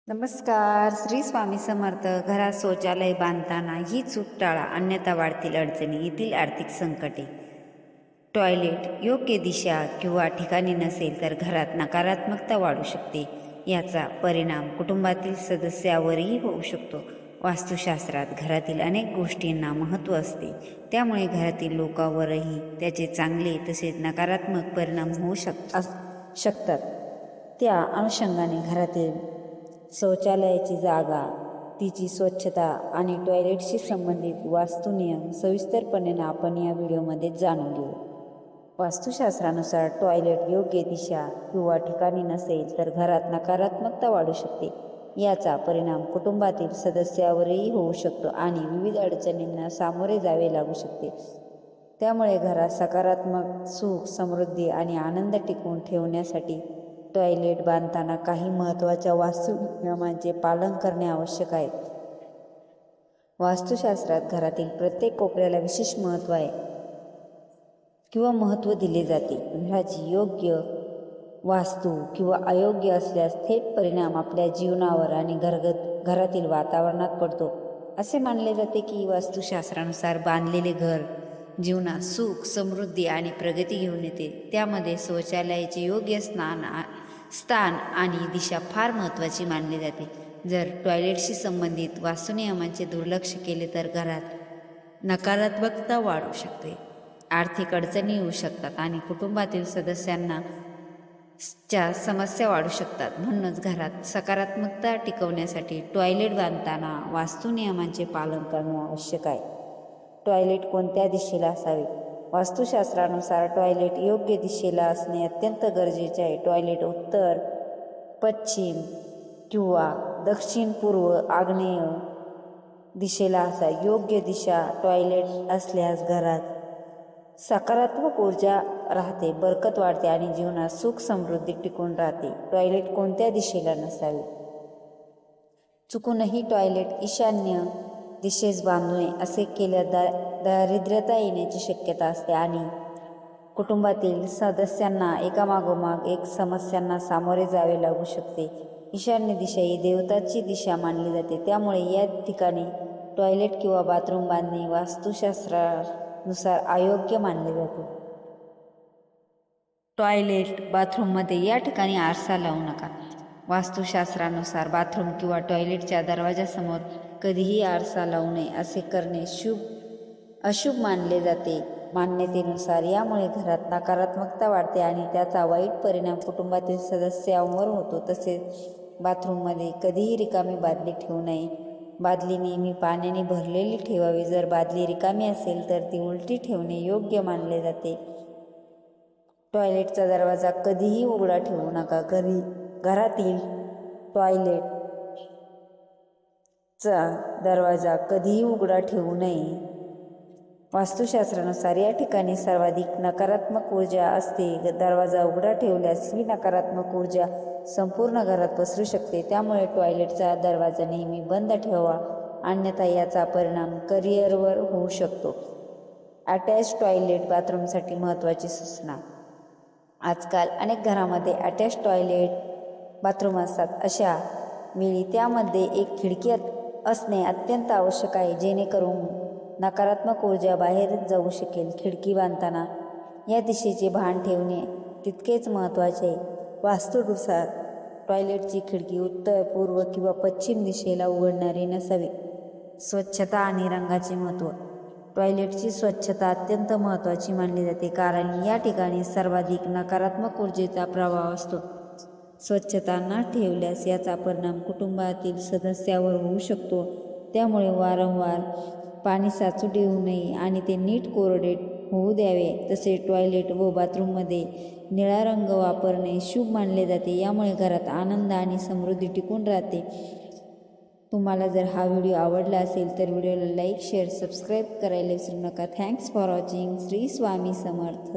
नमस्कार. श्री स्वामी समर्थ. घरात शौचालय बांधताना ही चूक टाळा, अन्यथा वाढतील अडचणी. येथील आर्थिक संकटे. टॉयलेट योग्य दिशा किंवा ठिकाणी नसेल तर घरात नकारात्मकता वाढू शकते. याचा परिणाम कुटुंबातील सदस्यावरही होऊ शकतो. वास्तुशास्त्रात घरातील अनेक गोष्टींना महत्त्व असते, त्यामुळे घरातील लोकांवरही त्याचे चांगले तसेच नकारात्मक परिणाम होऊ शकतात. त्या अनुषंगाने घरातील शौचालयाची जागा, तिची स्वच्छता आणि टॉयलेटशी संबंधित वास्तुनियम सविस्तरपणे आपण या व्हिडिओमध्ये जाणून घेऊ. वास्तुशास्त्रानुसार टॉयलेट योग्य दिशा किंवा ठिकाणी नसेल तर घरात नकारात्मकता वाढू शकते. याचा परिणाम कुटुंबातील सदस्यावरही होऊ शकतो आणि विविध अडचणींना सामोरे जावे लागू शकते. त्यामुळे घरात सकारात्मक सुख, समृद्धी आणि आनंद टिकवून ठेवण्यासाठी टॉयलेट बांधताना काही महत्त्वाच्या वास्तु नियमांचे पालन करणे आवश्यक आहे. वास्तुशास्त्रात घरातील प्रत्येक कोपऱ्याला विशेष महत्त्व आहे किंवा महत्त्व दिले जाते. घराची योग्य वास्तू किंवा अयोग्य असल्यास थेट परिणाम आपल्या जीवनावर आणि घरातील वातावरणात पडतो. असे मानले जाते की वास्तुशास्त्रानुसार बांधलेले घर जीवनात सुख, समृद्धी आणि प्रगती घेऊन येते. त्यामध्ये शौचालयाचे योग्य स्थान आणि दिशा फार महत्त्वाची मानली जाते. जर टॉयलेटशी संबंधित वास्तुनियमांचे दुर्लक्ष केले तर घरात नकारात्मकता वाढू शकते, आर्थिक अडचणी येऊ शकतात आणि कुटुंबातील सदस्यांना समस्या वाढू शकतात. म्हणूनच घरात सकारात्मकता टिकवण्यासाठी टॉयलेट बांधताना वास्तुनियमांचे पालन करणे आवश्यक आहे. टॉयलेट कोणत्या दिशेला असावे? वास्तुशास्त्रानुसार टॉयलेट योग्य दिशेला असणे अत्यंत गरजेचे आहे. टॉयलेट उत्तर, पश्चिम किंवा दक्षिण, पूर्व, आग्नेय दिशेला असा. योग्य दिशा टॉयलेट असल्यास घरात सकारात्मक ऊर्जा राहते, बरकत वाढते आणि जीवनात सुख, समृद्धी टिकून राहते. टॉयलेट कोणत्या दिशेला नसावे? चुकूनही टॉयलेट ईशान्य दिशेस बांधू नये. असे केल्यास दारिद्र्यता येण्याची शक्यता असते आणि कुटुंबातील सदस्यांना एकामागोमाग एक समस्यांना सामोरे जावे लागू शकते. ईशान्य दिशा ही देवताची दिशा मानली जाते, त्यामुळे या ठिकाणी टॉयलेट किंवा बाथरूम बांधणे वास्तुशास्त्रानुसार अयोग्य मानले जाते. टॉयलेट बाथरूममध्ये या ठिकाणी आरसा लावू नका. वास्तुशास्त्रानुसार बाथरूम किंवा टॉयलेटच्या दरवाजासमोर कधीही आरसा लावू नये. असे करणे अशुभ मानले जाते. मान्यतेनुसार यामुळे घरात नकारात्मकता वाढते आणि त्याचा वाईट परिणाम कुटुंबातील सदस्यांवर होतो. तसेच बाथरूममध्ये कधीही रिकामी बादली ठेवू नये. बादली नेहमी पाण्याने भरलेली ठेवावी. जर बादली रिकामी असेल तर ती उलटी ठेवणे योग्य मानले जाते. टॉयलेटचा दरवाजा कधीही उघडा ठेवू नका. घरातील टॉयलेटचा दरवाजा कधीही उघडा ठेवू नये. वास्तुशास्त्रानुसार या ठिकाणी सर्वाधिक नकारात्मक ऊर्जा असते. दरवाजा उघडा ठेवल्यास ही नकारात्मक ऊर्जा संपूर्ण घरात पसरू शकते. त्यामुळे टॉयलेटचा दरवाजा नेहमी बंद ठेवा, अन्यथा याचा परिणाम करिअरवर होऊ शकतो. अटॅच टॉयलेट बाथरूमसाठी महत्त्वाची सूचना. आजकाल अनेक घरांमध्ये अटॅच टॉयलेट बाथरूम असतात. अशा वेळी त्यामध्ये एक खिडकी असणे अत्यंत आवश्यक आहे, जेणेकरून नकारात्मक ऊर्जा बाहेर जाऊ शकेल. खिडकी बांधताना या दिशेचे भान ठेवणे तितकेच महत्त्वाचे आहे. वास्तूनुसार टॉयलेटची खिडकी उत्तर, पूर्व किंवा पश्चिम दिशेला उघडणारी नसावी. स्वच्छता आणि रंगाचे महत्त्व. टॉयलेटची स्वच्छता अत्यंत महत्त्वाची मानली जाते, कारण या ठिकाणी सर्वाधिक नकारात्मक ऊर्जेचा प्रभाव असतो. स्वच्छता न ठेवल्यास याचा परिणाम कुटुंबातील सदस्यावर होऊ शकतो. त्यामुळे वारंवार पाणी साचू देऊ नये आणि ते नीट कोरडे होऊ द्यावे. तसेच टॉयलेट व बाथरूममध्ये निळा रंग वापरणे शुभ मानले जाते. यामुळे घरात आनंद आणि समृद्धी टिकून राहते. तुम्हाला जर हा व्हिडिओ आवडला असेल तर व्हिडिओला लाईक, शेअर, सबस्क्राईब करायला विसरू नका. Thanks for watching. Shri Swami Samarth.